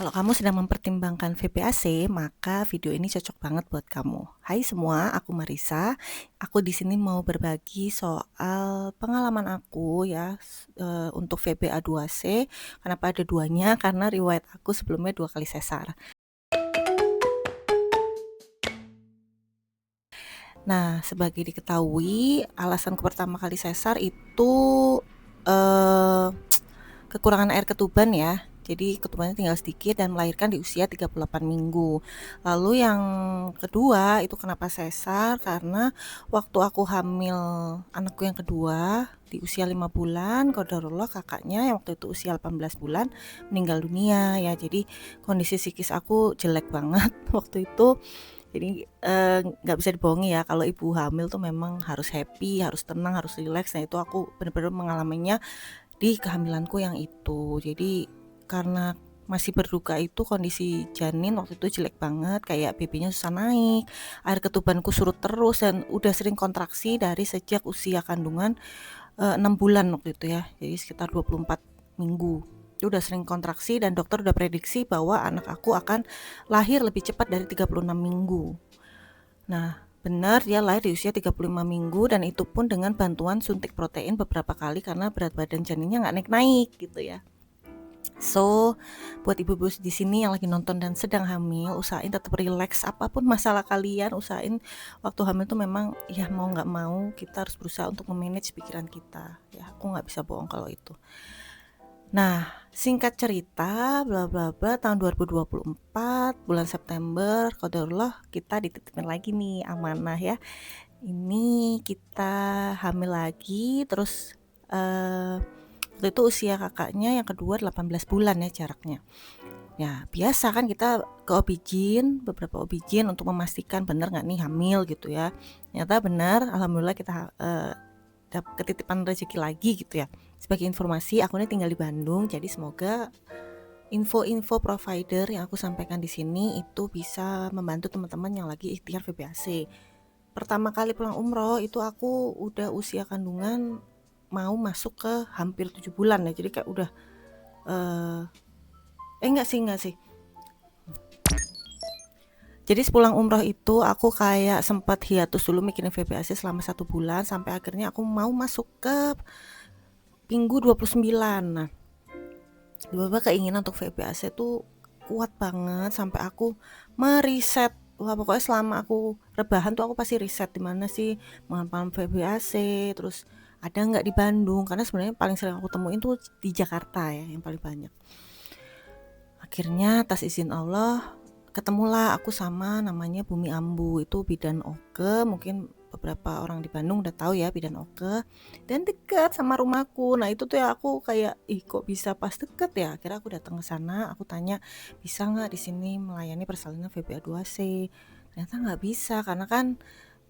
Kalau kamu sedang mempertimbangkan VPAC, maka video ini cocok banget buat kamu. Hai semua, aku Marisa. Aku di sini mau berbagi soal pengalaman aku ya untuk VPA 2C. Kenapa ada duanya? Karena riwayat aku sebelumnya 2 kali sesar. Nah, sebagai diketahui, alasanku pertama kali sesar itu eh, kekurangan air ketuban ya. Jadi ketubannya tinggal sedikit dan melahirkan di usia 38 minggu. Lalu yang kedua itu kenapa sesar? Karena waktu aku hamil anakku yang kedua di usia 5 bulan, qadarullah kakaknya yang waktu itu usia 18 bulan meninggal dunia ya. Jadi kondisi psikis aku jelek banget waktu itu. Jadi nggak bisa dibohongi ya, kalau ibu hamil tuh memang harus happy, harus tenang, harus rileks. Nah itu aku benar-benar mengalaminya di kehamilanku yang itu. Jadi karena masih berduka itu kondisi janin waktu itu jelek banget, kayak BB-nya susah naik, air ketubanku surut terus dan udah sering kontraksi dari sejak usia kandungan 6 bulan waktu itu ya. Jadi sekitar 24 minggu. Itu udah sering kontraksi dan dokter udah prediksi bahwa anak aku akan lahir lebih cepat dari 36 minggu. Nah, benar dia lahir di usia 35 minggu dan itu pun dengan bantuan suntik protein beberapa kali karena berat badan janinnya nggak naik-naik gitu ya. So, buat ibu-ibu di sini yang lagi nonton dan sedang hamil, usahain tetap relax apapun masalah kalian, usahain waktu hamil tuh memang ya mau nggak mau kita harus berusaha untuk memanage pikiran kita. Ya, aku nggak bisa bohong kalau itu. Nah, singkat cerita, bla bla bla, tahun 2024 bulan September, qadarullah kita dititipin lagi nih amanah ya. Ini kita hamil lagi, terus waktu itu usia kakaknya yang kedua 18 bulan ya jaraknya. Ya biasa kan kita ke OB/GYN, beberapa OB/GYN untuk memastikan benar nggak nih hamil gitu ya. Ternyata benar, alhamdulillah kita ketitipan rezeki lagi gitu ya. Sebagai informasi, aku ini tinggal di Bandung, jadi semoga info-info provider yang aku sampaikan di sini itu bisa membantu teman-teman yang lagi ikhtiar VBAC. Pertama kali pulang umroh itu aku udah usia kandungan mau masuk ke hampir 7 bulan ya. Jadi kayak udah eh enggak sih. Jadi sepulang umroh itu aku kayak sempat hiatus dulu mikirin VBAC selama 1 bulan sampai akhirnya aku mau masuk ke minggu 29. Nah, tiba-tiba keinginan untuk VBAC tuh kuat banget sampai aku meriset. Wah pokoknya selama aku rebahan tuh aku pasti riset di mana sih pengalaman VBAC, terus ada nggak di Bandung, karena sebenarnya paling sering aku temuin tuh di Jakarta ya yang paling banyak. Akhirnya atas izin Allah ketemulah aku sama namanya Bumi Ambu, itu bidan Oke, mungkin beberapa orang di Bandung udah tahu ya bidan Oke, dan dekat sama rumahku. Nah itu tuh ya aku kayak ih kok bisa pas deket ya. Akhirnya aku datang ke sana, aku tanya bisa nggak di sini melayani persalinan VBA 2C. Ternyata nggak bisa karena kan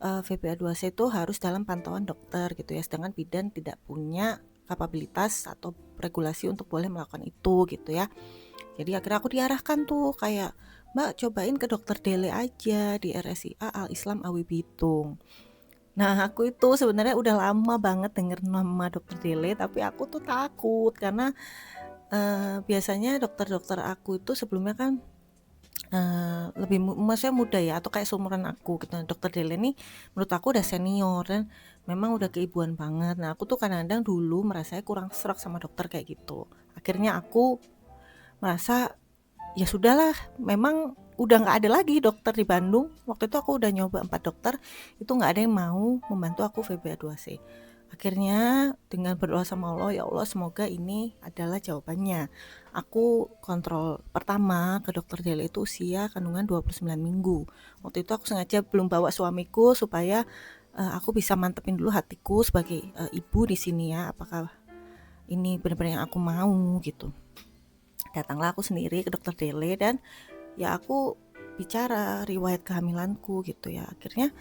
VBA 2C itu harus dalam pantauan dokter gitu ya, sedangkan bidan tidak punya kapabilitas atau regulasi untuk boleh melakukan itu gitu ya. Jadi akhirnya aku diarahkan tuh kayak Mbak cobain ke dokter Dele aja di RSIA Al Islam Awi Bitung. Nah aku itu sebenarnya udah lama banget denger nama dokter Dele, tapi aku tuh takut karena biasanya dokter-dokter aku itu sebelumnya kan lebih maksudnya muda ya atau kayak seumuran aku gitu. Nah, dokter Dele nih menurut aku udah senior dan memang udah keibuan banget. Nah aku tuh kadang-kadang dulu merasa kurang serak sama dokter kayak gitu. Akhirnya aku merasa ya sudahlah, memang udah nggak ada lagi dokter di Bandung. Waktu itu aku udah nyoba 4 dokter, itu nggak ada yang mau membantu aku VBA 2C. Akhirnya dengan berdoa sama Allah, ya Allah semoga ini adalah jawabannya. Aku kontrol pertama ke dokter Dele itu usia kandungan 29 minggu. Waktu itu aku sengaja belum bawa suamiku supaya aku bisa mantepin dulu hatiku sebagai ibu di sini ya, apakah ini benar-benar yang aku mau gitu. Datanglah aku sendiri ke dokter Dele dan ya aku bicara riwayat kehamilanku gitu ya. Akhirnya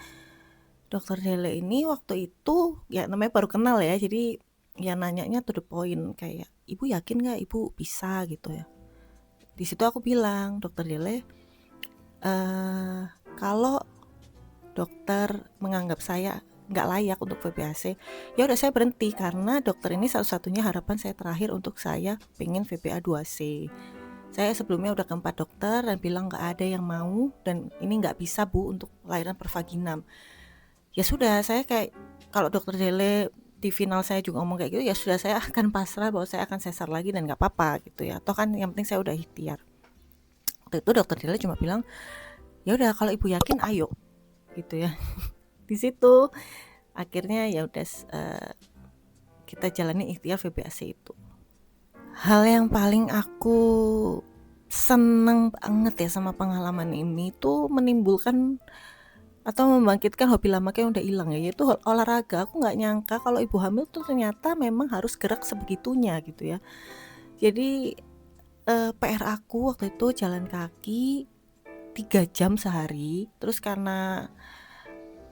dokter Dele ini waktu itu ya namanya baru kenal ya, jadi ya nanyanya to the point kayak ibu yakin nggak ibu bisa gitu ya. Di situ aku bilang dokter Dele eh kalau dokter menganggap saya nggak layak untuk VBAC, ya udah saya berhenti karena dokter ini satu-satunya harapan saya terakhir untuk saya pengen VBA 2C. Saya sebelumnya udah ke 4 dokter dan bilang nggak ada yang mau dan ini nggak bisa Bu untuk lahiran per vaginam. Ya sudah, saya kayak kalau dokter Dele di final saya juga ngomong kayak gitu, ya sudah saya akan pasrah bahwa saya akan sesar lagi dan nggak apa-apa gitu ya. Toh kan yang penting saya udah ikhtiar. Waktu itu dokter Dele cuma bilang, ya udah kalau ibu yakin ayo gitu ya. Di situ akhirnya ya udah kita jalani ikhtiar VBAC itu. Hal yang paling aku seneng banget ya sama pengalaman ini tuh menimbulkan atau membangkitkan hobi lama yang udah hilang ya, yaitu olahraga. Aku nggak nyangka kalau ibu hamil tuh ternyata memang harus gerak sebegitunya gitu ya. Jadi PR aku waktu itu jalan kaki 3 jam sehari. Terus karena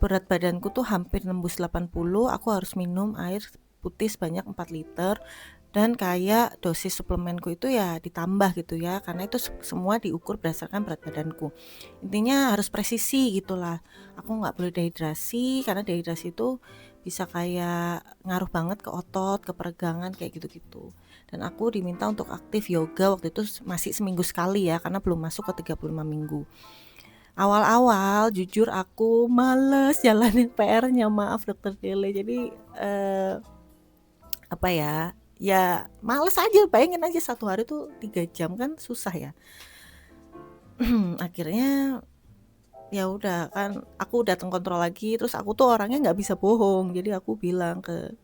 berat badanku tuh hampir nembus 80, aku harus minum air putih sebanyak 4 liter dan kayak dosis suplemenku itu ya ditambah gitu ya, karena itu semua diukur berdasarkan berat badanku. Intinya harus presisi gitulah. Aku nggak boleh dehidrasi karena dehidrasi itu bisa kayak ngaruh banget ke otot, ke peregangan kayak gitu-gitu. Dan aku diminta untuk aktif yoga waktu itu masih seminggu sekali ya, karena belum masuk ke 35 minggu. Awal-awal jujur aku males jalanin PR-nya, maaf dokter Dele. Jadi apa ya? Ya males aja, bayangin aja 1 hari tuh 3 jam kan susah ya. Akhirnya ya udah kan aku datang kontrol lagi, terus aku tuh orangnya nggak bisa bohong. Jadi aku bilang ke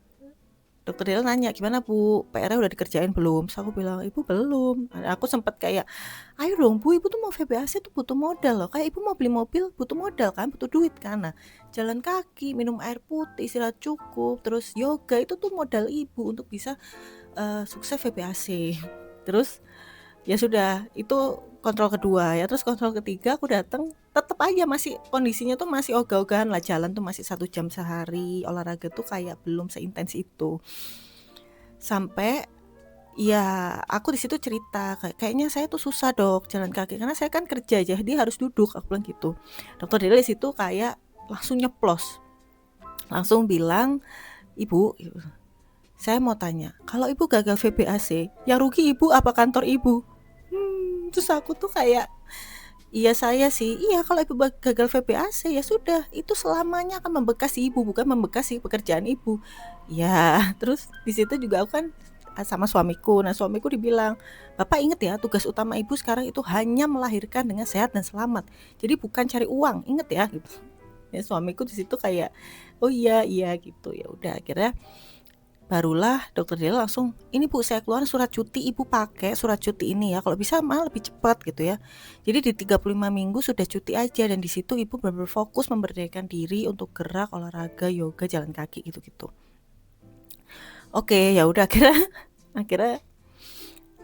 dokter Dela, nanya gimana Bu, PR-nya udah dikerjain belum? Terus aku bilang ibu belum. Aku sempat kayak ayo dong Bu, ibu tuh mau VBAC tuh butuh modal loh, kayak ibu mau beli mobil butuh modal kan, butuh duit kan. Nah jalan kaki, minum air putih, istirahat cukup, terus yoga itu tuh modal ibu untuk bisa sukses VBAC. Terus ya sudah, itu kontrol kedua ya. Terus kontrol ketiga aku datang, tetap aja masih kondisinya tuh masih ogah-ogahan lah, jalan tuh masih 1 jam sehari, olahraga tuh kayak belum seintens itu. Sampai ya aku di situ cerita kayaknya saya tuh susah dok jalan kaki karena saya kan kerja aja, dia harus duduk, aku bilang gitu. Dokter Dele di situ kayak langsung nyeplos, langsung bilang ibu, saya mau tanya, kalau ibu gagal VBAC, yang rugi ibu apa kantor ibu? Terus aku tuh kayak, iya saya sih, iya kalau ibu gagal VBAC ya sudah, itu selamanya akan membekas ibu, bukan membekas pekerjaan ibu. Ya, terus di situ juga aku kan sama suamiku. Nah suamiku dibilang, Bapak inget ya tugas utama ibu sekarang itu hanya melahirkan dengan sehat dan selamat. Jadi bukan cari uang, inget ya gitu. Ya suamiku di situ kayak, oh iya iya gitu. Ya udah akhirnya barulah dokter Dela langsung, ini Bu saya keluar surat cuti, ibu pakai surat cuti ini ya, kalau bisa malah lebih cepat gitu ya. Jadi di 35 minggu sudah cuti aja, dan di situ ibu benar-benar fokus memberdayakan diri untuk gerak, olahraga, yoga, jalan kaki gitu-gitu. Oke ya udah akhirnya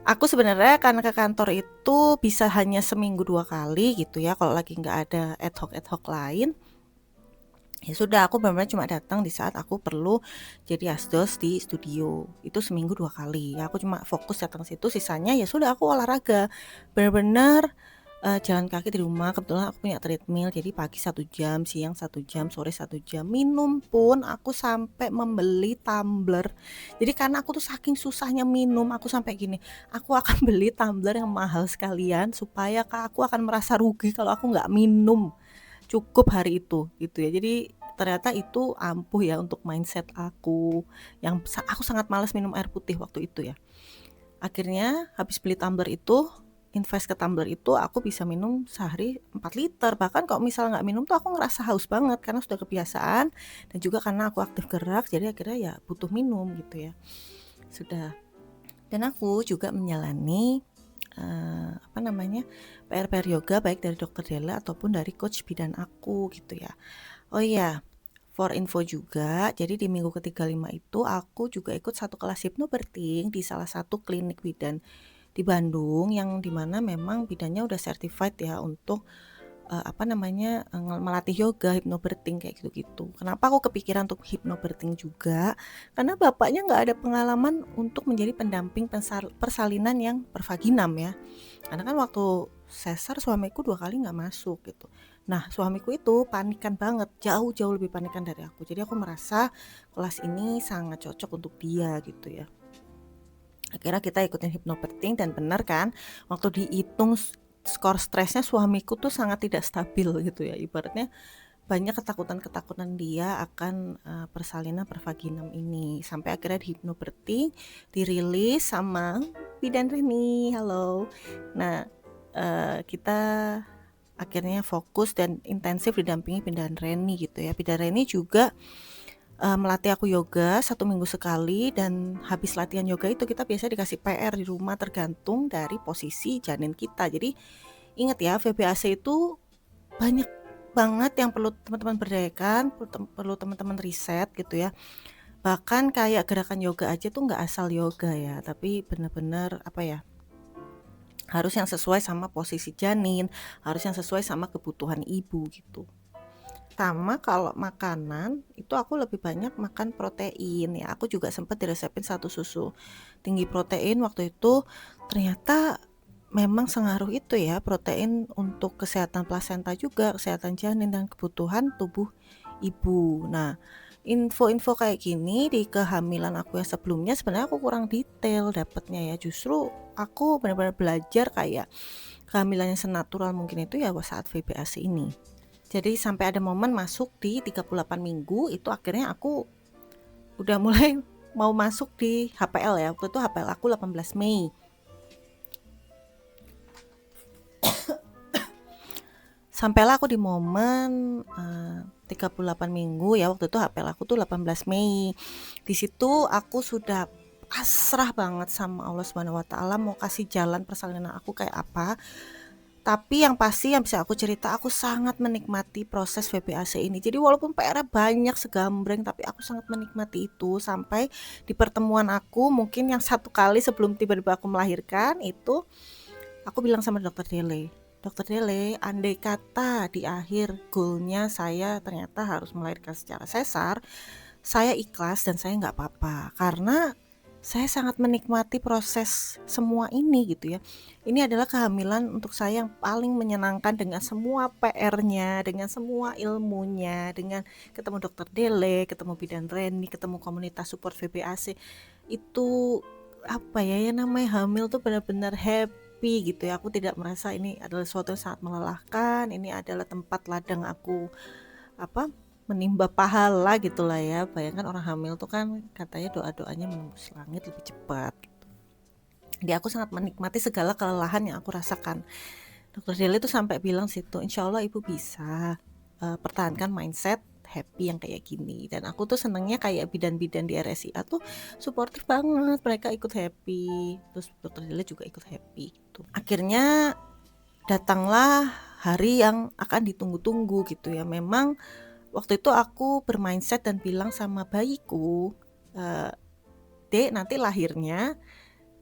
aku sebenarnya karena ke kantor itu bisa hanya seminggu 2 kali gitu ya, kalau lagi nggak ada ad hoc lain. Ya sudah, aku benar-benar cuma datang di saat aku perlu jadi asdos di studio. Itu seminggu 2 kali. Ya, aku cuma fokus datang situ, sisanya ya sudah aku olahraga. Benar-benar jalan kaki di rumah. Kebetulan aku punya treadmill, jadi pagi 1 jam, siang 1 jam, sore 1 jam. Minum pun aku sampai membeli tumbler. Jadi karena aku tuh saking susahnya minum, aku sampai gini, aku akan beli tumbler yang mahal sekalian supaya aku akan merasa rugi kalau aku nggak minum cukup hari itu gitu ya. Jadi ternyata itu ampuh ya untuk mindset aku yang aku sangat malas minum air putih waktu itu ya. Akhirnya habis beli tumbler itu, invest ke tumbler itu, aku bisa minum sehari 4 liter. Bahkan kalau misalnya nggak minum tuh aku ngerasa haus banget karena sudah kebiasaan, dan juga karena aku aktif gerak jadi akhirnya ya butuh minum gitu ya. Sudah. Dan aku juga menjalani PR yoga baik dari dokter Della ataupun dari coach bidan aku gitu ya. Oh iya, for info juga, jadi di minggu ke-35 itu aku juga ikut satu kelas hypnobirthing di salah satu klinik bidan di Bandung, yang dimana memang bidannya udah certified ya untuk melatih yoga, hypnobirthing kayak gitu-gitu. Kenapa aku kepikiran untuk hypnobirthing juga? Karena bapaknya nggak ada pengalaman untuk menjadi pendamping persalinan yang pervaginam ya. Karena kan waktu sesar suamiku 2 kali nggak masuk gitu. Nah suamiku itu panikan banget, jauh-jauh lebih panikan dari aku. Jadi aku merasa kelas ini sangat cocok untuk dia gitu ya. Akhirnya kita ikutin hypnobirthing dan benar kan, waktu dihitung skor stresnya suamiku tuh sangat tidak stabil gitu ya. Ibaratnya banyak ketakutan-ketakutan dia akan persalinan pervaginam ini. Sampai akhirnya di hypnobirthing, dirilis sama bidan Reni. Halo. Nah, kita akhirnya fokus dan intensif didampingi bidan Reni gitu ya. Bidan Reni juga melatih aku yoga 1 minggu sekali, dan habis latihan yoga itu kita biasanya dikasih PR di rumah tergantung dari posisi janin kita. Jadi ingat ya, VBAC itu banyak banget yang perlu teman-teman berdayakan, perlu teman-teman riset gitu ya. Bahkan kayak gerakan yoga aja tuh nggak asal yoga ya, tapi benar-benar apa ya, harus yang sesuai sama posisi janin, harus yang sesuai sama kebutuhan ibu gitu. Sama kalau makanan itu aku lebih banyak makan protein ya. Aku juga sempat diresepin satu susu tinggi protein waktu itu. Ternyata memang sengaruh itu ya, protein untuk kesehatan plasenta juga, kesehatan janin dan kebutuhan tubuh ibu. Nah, info-info kayak gini di kehamilan aku yang sebelumnya sebenarnya aku kurang detail dapatnya ya. Justru aku benar-benar belajar kayak kehamilan yang senatural mungkin itu ya saat VBAC ini. Jadi sampai ada momen masuk di 38 minggu itu akhirnya aku udah mulai mau masuk di HPL ya. Waktu itu HPL aku 18 Mei. Sampailah aku di momen 38 minggu ya. Waktu itu HPL aku tuh 18 Mei. Di situ aku sudah pasrah banget sama Allah Subhanahu wa taala mau kasih jalan persalinan aku kayak apa. Tapi yang pasti yang bisa aku cerita, aku sangat menikmati proses VBAC ini. Jadi walaupun PR-nya banyak segambreng, tapi aku sangat menikmati itu. Sampai di pertemuan aku mungkin yang satu kali sebelum tiba-tiba aku melahirkan itu, aku bilang sama dokter Dele, andai kata di akhir goalnya saya ternyata harus melahirkan secara sesar, saya ikhlas dan saya nggak apa-apa. Karena saya sangat menikmati proses semua ini gitu ya. Ini adalah kehamilan untuk saya yang paling menyenangkan, dengan semua PR-nya, dengan semua ilmunya, dengan ketemu dokter Dele, ketemu bidan Reni, ketemu komunitas support VBAC. Itu apa ya, yang namanya hamil tuh benar-benar happy gitu ya. Aku tidak merasa ini adalah sesuatu yang sangat melelahkan, ini adalah tempat ladang aku apa menimba pahala gitulah ya. Bayangkan orang hamil tuh kan katanya doa-doanya menembus langit lebih cepat gitu. Jadi aku sangat menikmati segala kelelahan yang aku rasakan. Dokter Dele tuh sampai bilang situ, insya Allah ibu bisa pertahankan mindset happy yang kayak gini. Dan aku tuh senengnya kayak bidan-bidan di RSIA tuh suportif banget, mereka ikut happy, terus dokter Dele juga ikut happy gitu. Akhirnya datanglah hari yang akan ditunggu-tunggu gitu ya. Memang waktu itu aku bermindset dan bilang sama bayiku, Dek nanti lahirnya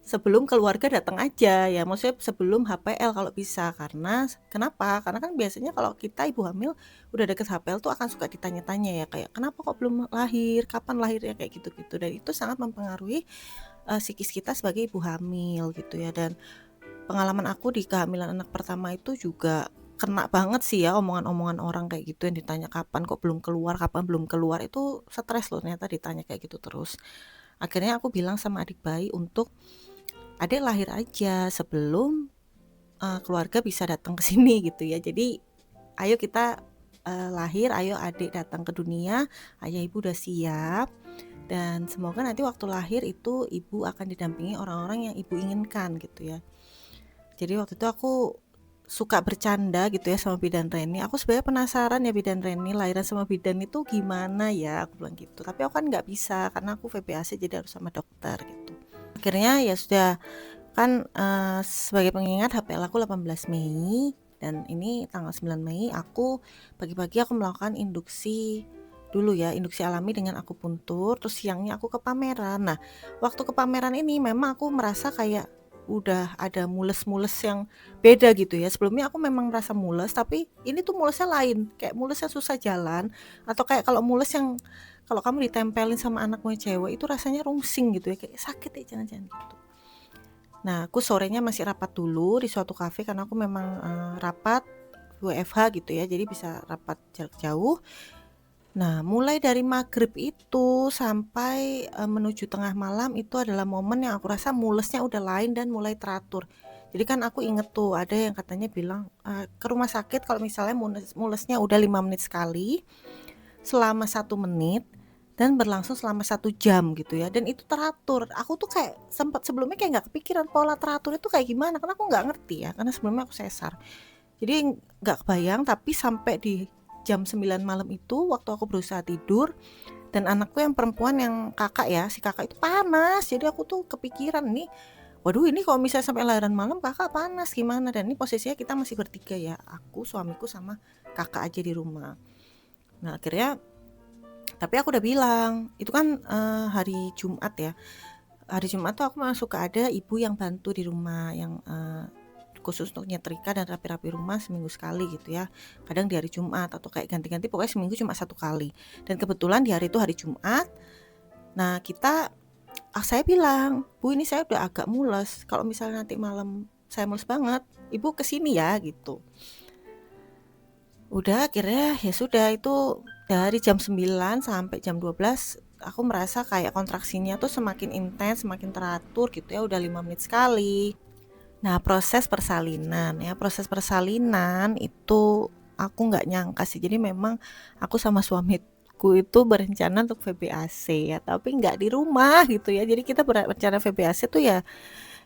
sebelum keluarga datang aja ya, maksudnya sebelum HPL kalau bisa. Karena kenapa? Karena kan biasanya kalau kita ibu hamil udah deket HPL tuh akan suka ditanya-tanya ya, kayak kenapa kok belum lahir, kapan lahirnya, kayak gitu-gitu. Dan itu sangat mempengaruhi psikis kita sebagai ibu hamil gitu ya. Dan pengalaman aku di kehamilan anak pertama itu juga kena banget sih ya omongan-omongan orang kayak gitu, yang ditanya kapan kok belum keluar, kapan belum keluar. Itu stres loh ternyata ditanya kayak gitu terus. Akhirnya aku bilang sama adik bayi untuk adik lahir aja sebelum keluarga bisa datang ke sini gitu ya. Jadi ayo kita lahir, ayo adik datang ke dunia, ayah ibu udah siap. Dan semoga nanti waktu lahir itu ibu akan didampingi orang-orang yang ibu inginkan gitu ya. Jadi waktu itu aku suka bercanda gitu ya sama bidan Reni. Aku sebenarnya penasaran ya bidan Reni lahiran sama bidan itu gimana ya, aku bilang gitu. Tapi aku kan nggak bisa karena aku VBAC, jadi harus sama dokter gitu. Akhirnya ya sudah kan sebagai pengingat HPL aku 18 Mei dan ini tanggal 9 Mei aku pagi-pagi aku melakukan induksi dulu ya, induksi alami dengan akupuntur. Terus siangnya aku ke pameran. Nah, waktu ke pameran ini memang aku merasa kayak udah ada mules-mules yang beda gitu ya. Sebelumnya aku memang merasa mules, tapi ini tuh mulesnya lain, kayak mulesnya susah jalan, atau kayak kalau mules yang kalau kamu ditempelin sama anakmu yang cewek itu rasanya rungsing gitu ya, kayak sakit ya jangan-jangan gitu. Nah, aku sorenya masih rapat dulu di suatu kafe karena aku memang rapat WFH gitu ya, jadi bisa rapat jarak jauh. Nah, mulai dari maghrib itu sampai menuju tengah malam itu adalah momen yang aku rasa mulesnya udah lain dan mulai teratur. Jadi kan aku inget tuh ada yang katanya bilang ke rumah sakit kalau misalnya mulesnya udah 5 menit sekali selama 1 menit dan berlangsung selama 1 jam gitu ya, dan itu teratur. Aku tuh kayak sempat sebelumnya kayak nggak kepikiran pola teratur itu kayak gimana, karena aku nggak ngerti ya, karena sebelumnya aku sesar. Jadi nggak kebayang, tapi sampai di jam 9 malam itu waktu aku berusaha tidur dan anakku yang perempuan yang kakak ya, si kakak itu panas. Jadi aku tuh kepikiran nih, waduh ini kalau misalnya sampai lahiran malam kakak panas gimana, dan ini posisinya kita masih bertiga ya, aku, suamiku sama kakak aja di rumah. Nah akhirnya, tapi aku udah bilang, itu kan hari Jumat ya. Hari Jumat tuh aku masuk suka ada ibu yang bantu di rumah yang khusus untuk nyetrika dan rapi-rapi rumah seminggu sekali gitu ya. Kadang di hari Jumat atau kayak ganti-ganti, pokoknya seminggu cuma 1 kali. Dan kebetulan di hari itu hari Jumat. Nah saya bilang, Bu ini saya udah agak mules. Kalau misalnya nanti malam saya mules banget, Ibu kesini ya gitu. Udah akhirnya ya sudah, itu dari jam 9 sampai jam 12 aku merasa kayak kontraksinya tuh semakin intens, semakin teratur gitu ya, udah 5 menit sekali. Nah, proses persalinan itu aku nggak nyangka sih. Jadi memang aku sama suamiku itu berencana untuk VBAC ya, tapi nggak di rumah gitu ya. Jadi kita berencana VBAC tuh ya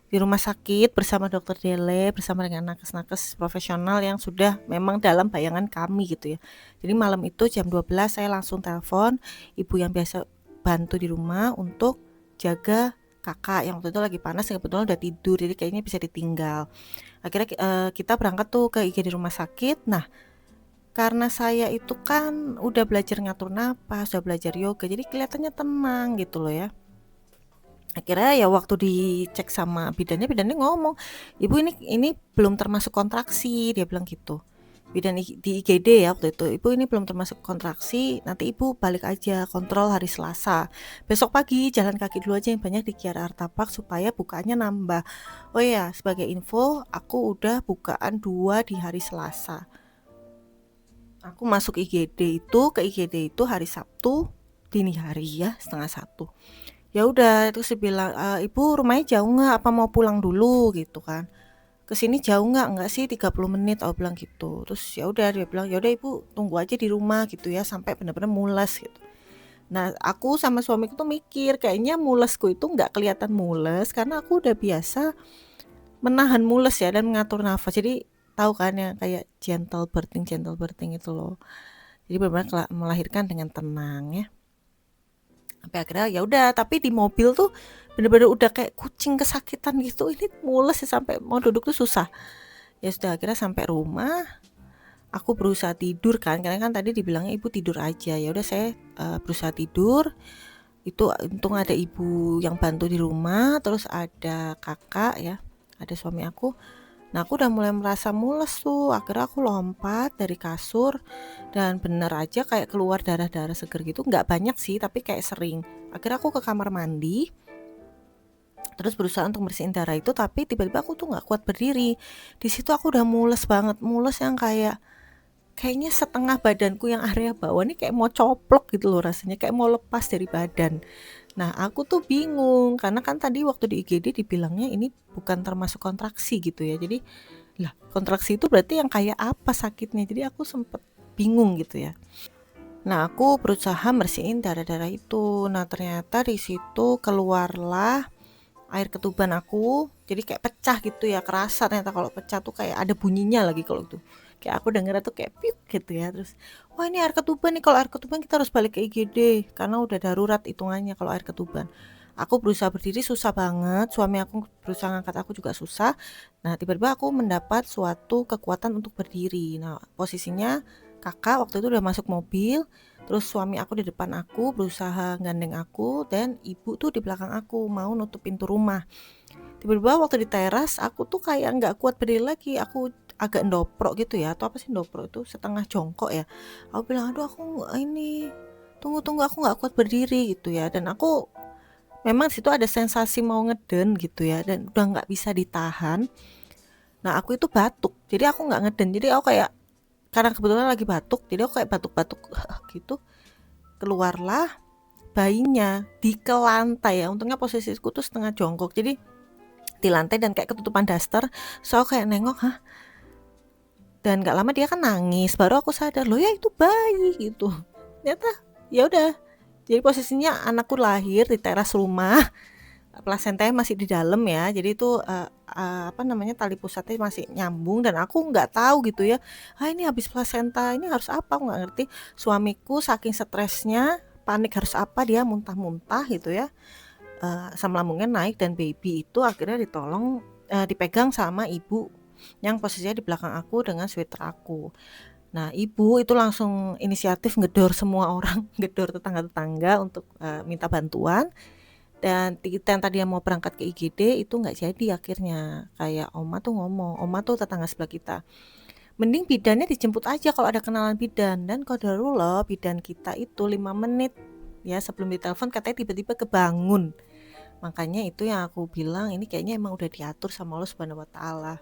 di rumah sakit bersama dokter Dele, bersama dengan nakes-nakes profesional yang sudah memang dalam bayangan kami gitu ya. Jadi malam itu jam 12 saya langsung telepon ibu yang biasa bantu di rumah untuk jaga kakak yang waktu itu lagi panas, yang kebetulan udah tidur, jadi kayaknya bisa ditinggal. Akhirnya kita berangkat tuh ke IGD rumah sakit. Nah, karena saya itu kan udah belajar ngatur napas, udah belajar yoga, jadi kelihatannya tenang gitu loh ya. Akhirnya ya waktu dicek sama bidannya ngomong, ibu ini belum termasuk kontraksi, dia bilang gitu. Bidan di IGD ya waktu itu, ibu ini belum termasuk kontraksi, nanti ibu balik aja kontrol hari Selasa, besok pagi jalan kaki dulu aja yang banyak di Kiara Artapak supaya bukaannya nambah. Oh ya, sebagai info, aku udah bukaan 2 di hari Selasa. Aku masuk ke IGD itu hari Sabtu dini hari ya, setengah 1. Ya udah terus dia bilang, ibu rumahnya jauh nggak, apa mau pulang dulu gitu kan, kesini jauh nggak sih 30 menit, aku bilang gitu. Terus ya udah dia bilang, ya udah ibu tunggu aja di rumah gitu ya sampai benar-benar mules gitu. Nah aku sama suamiku tuh mikir kayaknya mulesku itu nggak kelihatan mules karena aku udah biasa menahan mules ya dan mengatur nafas. Jadi tahu kan yang kayak gentle birthing itu loh, jadi benar-benar melahirkan dengan tenang ya. Sampai akhirnya ya udah, tapi di mobil tuh bener-bener udah kayak kucing kesakitan gitu, ini mules ya sampai mau duduk tuh susah. Ya sudah akhirnya sampai rumah, aku berusaha tidur kan, karena kan tadi dibilangnya ibu tidur aja. Ya udah saya berusaha tidur. Itu untung ada ibu yang bantu di rumah, terus ada kakak ya, ada suami aku. Nah aku udah mulai merasa mules tuh, akhirnya aku lompat dari kasur dan bener aja kayak keluar darah-darah seger gitu, nggak banyak sih tapi kayak sering. Akhirnya aku ke kamar mandi, terus berusaha untuk bersihin darah itu, tapi tiba-tiba aku tuh nggak kuat berdiri. Di situ aku udah mules banget, mules yang kayaknya setengah badanku yang area bawah nih kayak mau coplok gitu loh rasanya, kayak mau lepas dari badan. Nah aku tuh bingung karena kan tadi waktu di IGD dibilangnya ini bukan termasuk kontraksi gitu ya. Jadi lah kontraksi itu berarti yang kayak apa sakitnya, jadi aku sempet bingung gitu ya. Nah aku berusaha bersihin darah-darah itu. Nah ternyata di situ keluarlah air ketuban aku, jadi kayak pecah gitu ya, kerasa ternyata kalau pecah tuh kayak ada bunyinya lagi kalau itu. Kayak aku denger tuh kayak piuk gitu ya. Terus wah ini air ketuban nih, kalau air ketuban kita harus balik ke IGD karena udah darurat hitungannya kalau air ketuban. Aku berusaha berdiri susah banget, suami aku berusaha ngangkat aku juga susah. Nah tiba-tiba aku mendapat suatu kekuatan untuk berdiri. Nah posisinya kakak waktu itu udah masuk mobil, terus suami aku di depan aku berusaha gandeng aku, dan ibu tuh di belakang aku mau nutup pintu rumah. Tiba-tiba waktu di teras aku tuh kayak nggak kuat berdiri lagi, aku agak ndoprok gitu ya, atau apa sih ndoprok itu, setengah jongkok ya. Aku bilang aduh aku ini tunggu aku nggak kuat berdiri gitu ya, dan aku memang situ ada sensasi mau ngeden gitu ya, dan udah nggak bisa ditahan. Nah aku itu batuk, jadi aku nggak ngeden, jadi aku kayak, karena kebetulan lagi batuk, jadi aku kayak batuk-batuk gitu. keluarlah bayinya di ke lantai ya. Untungnya posisiku tuh setengah jongkok, jadi di lantai dan kayak ketutupan daster. So aku kayak nengok, hah? Dan gak lama dia kan nangis, baru aku sadar, loh ya itu bayi gitu. Ternyata ya udah. Jadi posisinya anakku lahir di teras rumah, plasentanya masih di dalam ya. Jadi itu apa namanya, tali pusatnya masih nyambung dan aku nggak tahu gitu ya. Ah ini habis plasenta, ini harus apa? Aku nggak ngerti. Suamiku saking stresnya, panik harus apa, dia muntah-muntah gitu ya. Asam lambungnya naik dan baby itu akhirnya ditolong dipegang sama ibu yang posisinya di belakang aku dengan sweater aku. Nah, ibu itu langsung inisiatif ngedor semua orang, ngedor tetangga-tetangga untuk minta bantuan. Dan kita yang tadi yang mau berangkat ke IGD itu nggak jadi akhirnya. Kayak oma tuh ngomong, oma tuh tetangga sebelah kita, mending bidannya dijemput aja kalau ada kenalan bidan. Dan qadarullah bidan kita itu 5 menit ya sebelum ditelepon katanya tiba-tiba kebangun. Makanya itu yang aku bilang, ini kayaknya emang udah diatur sama Allah Subhanahu wa taala.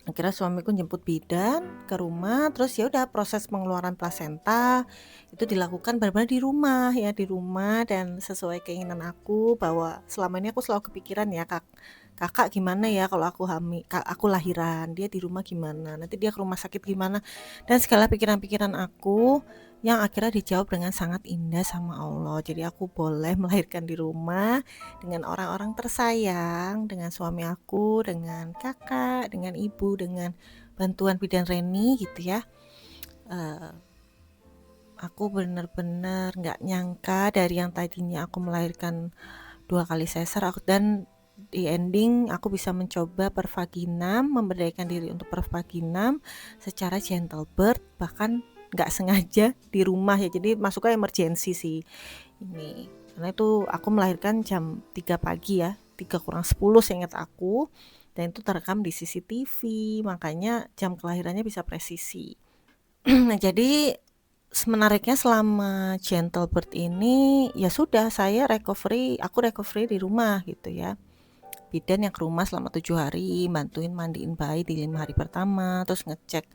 Akhirnya suamiku jemput bidan ke rumah, terus ya udah proses pengeluaran plasenta itu dilakukan benar-benar di rumah ya, di rumah. Dan sesuai keinginan aku, bahwa selama ini aku selalu kepikiran ya, kakak gimana ya kalau aku aku lahiran, dia di rumah gimana, nanti dia ke rumah sakit gimana, dan segala pikiran-pikiran aku yang akhirnya dijawab dengan sangat indah sama Allah. Jadi aku boleh melahirkan di rumah dengan orang-orang tersayang, dengan suami aku, dengan kakak, dengan ibu, dengan bantuan bidan Reni gitu ya. Aku bener-bener gak nyangka dari yang tadinya aku melahirkan 2 kali sesar, dan di ending aku bisa mencoba pervaginam, memberdayakan diri untuk pervaginam secara gentle birth, bahkan gak sengaja di rumah ya. Jadi masuknya emergency sih ini, karena itu aku melahirkan jam 3 pagi ya, 3 kurang 10 seingat aku, dan itu terekam di CCTV, makanya jam kelahirannya bisa presisi. Nah jadi menariknya selama gentle birth ini ya sudah, aku recovery di rumah gitu ya. Bidan yang ke rumah selama 7 hari, bantuin mandiin bayi di 5 hari pertama, terus ngecek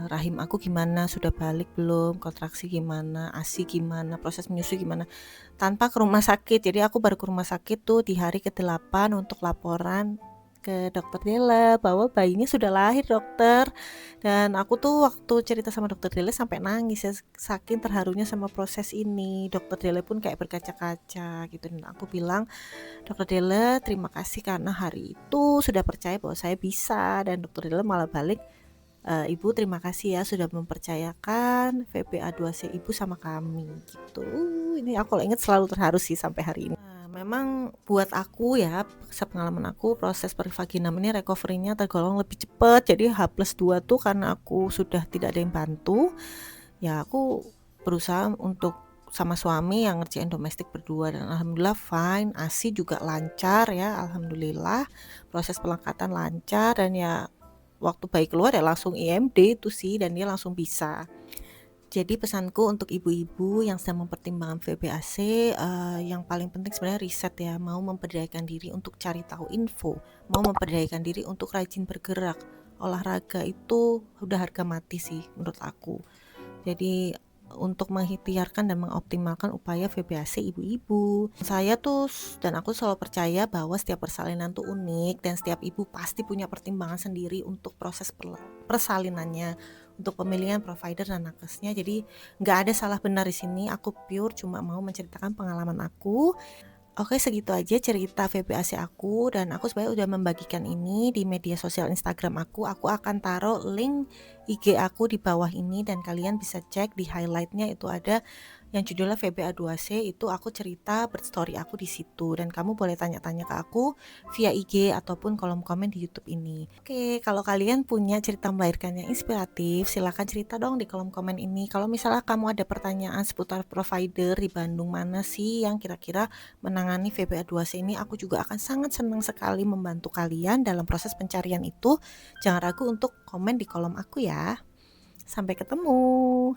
rahim aku gimana, sudah balik belum, kontraksi gimana, ASI gimana, proses menyusui gimana, tanpa ke rumah sakit. Jadi aku baru ke rumah sakit tuh di hari ke-8 untuk laporan ke dokter Della bahwa bayinya sudah lahir, dokter. Dan aku tuh waktu cerita sama dokter Della sampai nangis ya, saking terharunya sama proses ini. Dokter Della pun kayak berkaca-kaca gitu, dan aku bilang, dokter Della terima kasih karena hari itu sudah percaya bahwa saya bisa. Dan dokter Della malah balik, Ibu terima kasih ya sudah mempercayakan VBA2C Ibu sama kami gitu. Ini aku inget selalu terharu sih sampai hari ini. Nah, memang buat aku ya, sepengalaman aku, proses pervaginam ini recovery-nya tergolong lebih cepat. Jadi H+2 tuh karena aku sudah tidak ada yang bantu, ya aku berusaha untuk sama suami yang ngerjain domestik berdua, dan alhamdulillah fine. ASI juga lancar ya, alhamdulillah. Proses pelengkatan lancar, dan ya waktu bayi keluar ya langsung IMD itu sih, dan dia langsung bisa. Jadi pesanku untuk ibu-ibu yang sedang mempertimbangkan VBAC, yang paling penting sebenarnya riset ya, mau memperdayakan diri untuk cari tahu info, mau memperdayakan diri untuk rajin bergerak. Olahraga itu udah harga mati sih menurut aku. Jadi untuk mengikhtiarkan dan mengoptimalkan upaya VBAC ibu-ibu, saya tuh dan aku selalu percaya bahwa setiap persalinan tuh unik, dan setiap ibu pasti punya pertimbangan sendiri untuk proses persalinannya, untuk pemilihan provider dan nakesnya. Jadi nggak ada salah benar di sini. Aku pure cuma mau menceritakan pengalaman aku. Oke, segitu aja cerita VBAC aku, dan aku sebenarnya udah membagikan ini di media sosial Instagram aku. Aku akan taruh link IG aku di bawah ini, dan kalian bisa cek di highlightnya, itu ada yang judulnya VBA2C. Itu aku cerita berstory aku di situ, dan kamu boleh tanya-tanya ke aku via IG ataupun kolom komen di YouTube ini. Oke, kalau kalian punya cerita melahirkan yang inspiratif, silahkan cerita dong di kolom komen ini. Kalau misalnya kamu ada pertanyaan seputar provider di Bandung mana sih yang kira-kira menangani VBA2C ini, aku juga akan sangat senang sekali membantu kalian dalam proses pencarian itu. Jangan ragu untuk komen di kolom aku ya. Sampai ketemu.